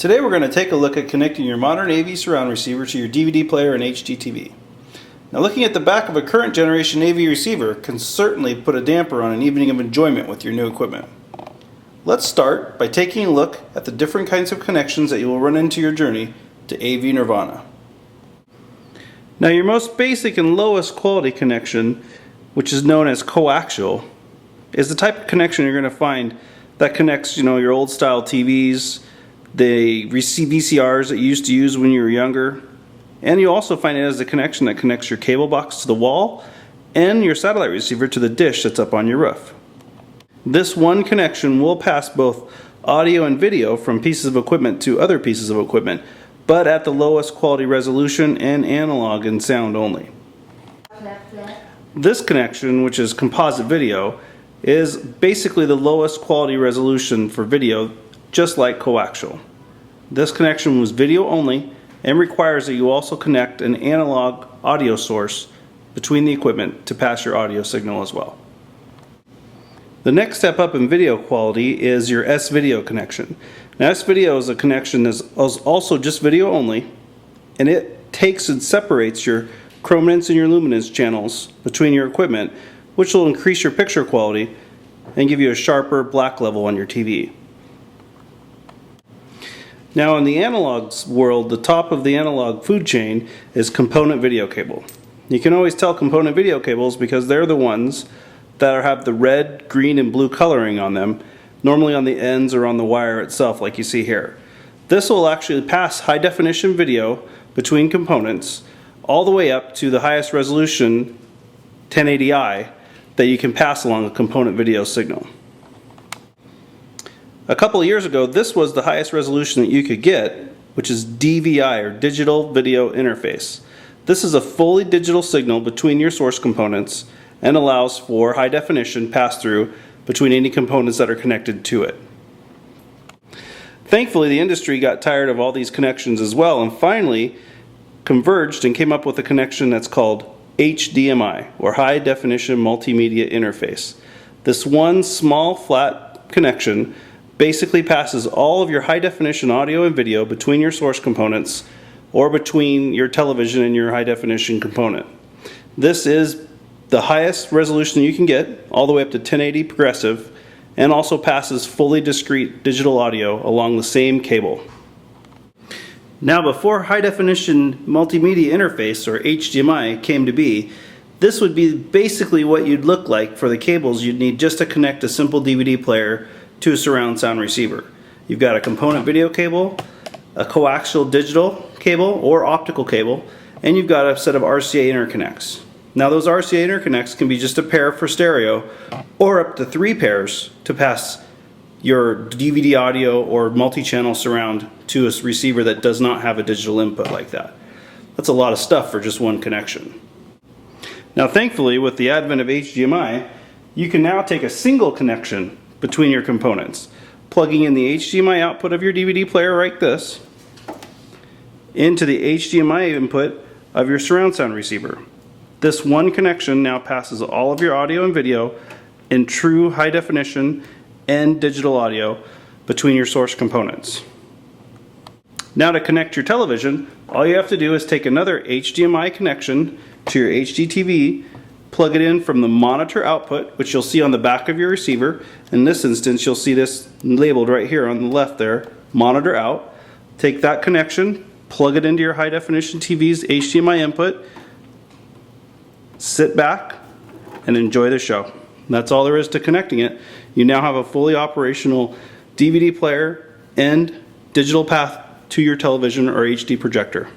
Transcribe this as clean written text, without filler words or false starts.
Today we're going to take a look at connecting your modern AV surround receiver to your DVD player and HDTV. Now, looking at the back of a current generation AV receiver can certainly put a damper on an evening of enjoyment with your new equipment. Let's start by taking a look at the different kinds of connections that you will run into your journey to AV Nirvana. Now, your most basic and lowest quality connection, which is known as coaxial, is the type of connection you're going to find that connects, your old style TVs, the VCRs that you used to use when you were younger, and you also find it as the connection that connects your cable box to the wall and your satellite receiver to the dish that's up on your roof. This one connection will pass both audio and video from pieces of equipment to other pieces of equipment, but at the lowest quality resolution and analog and sound only. This connection, which is composite video, is basically the lowest quality resolution for video, just like coaxial. This connection was video only and requires that you also connect an analog audio source between the equipment to pass your audio signal as well. The next step up in video quality is your S-Video connection. Now, S-Video is a connection that is also just video only, and it takes and separates your chrominance and your luminance channels between your equipment, which will increase your picture quality and give you a sharper black level on your TV. Now, in the analog world, the top of the analog food chain is component video cable. You can always tell component video cables because they're the ones that have the red, green, and blue coloring on them, normally on the ends or on the wire itself, like you see here. This will actually pass high definition video between components all the way up to the highest resolution 1080i that you can pass along a component video signal. A couple of years ago, this was the highest resolution that you could get, which is DVI, or Digital Video Interface. This is a fully digital signal between your source components and allows for high definition pass-through between any components that are connected to it. Thankfully, the industry got tired of all these connections as well and finally converged and came up with a connection that's called HDMI, or High Definition Multimedia Interface. This one small flat connection basically passes all of your high definition audio and video between your source components or between your television and your high definition component. This is the highest resolution you can get, all the way up to 1080 progressive, and also passes fully discrete digital audio along the same cable. Now, before high definition multimedia interface, or HDMI, came to be, this would be basically what you'd look like for the cables you'd need just to connect a simple DVD player to a surround sound receiver. You've got a component video cable, a coaxial digital cable or optical cable, and you've got a set of RCA interconnects. Now, those RCA interconnects can be just a pair for stereo or up to 3 pairs to pass your DVD audio or multi-channel surround to a receiver that does not have a digital input like that. That's a lot of stuff for just one connection. Now, thankfully, with the advent of HDMI, you can now take a single connection between your components, plugging in the HDMI output of your DVD player like this into the HDMI input of your surround sound receiver. This one connection now passes all of your audio and video in true high definition and digital audio between your source components. Now, to connect your television, all you have to do is take another HDMI connection to your HDTV, plug it in from the monitor output, which you'll see on the back of your receiver. In this instance, you'll see this labeled right here on the left there, monitor out. Take that connection, plug it into your high definition TV's HDMI input, sit back, and enjoy the show. That's all there is to connecting it. You now have a fully operational DVD player and digital path to your television or HD projector.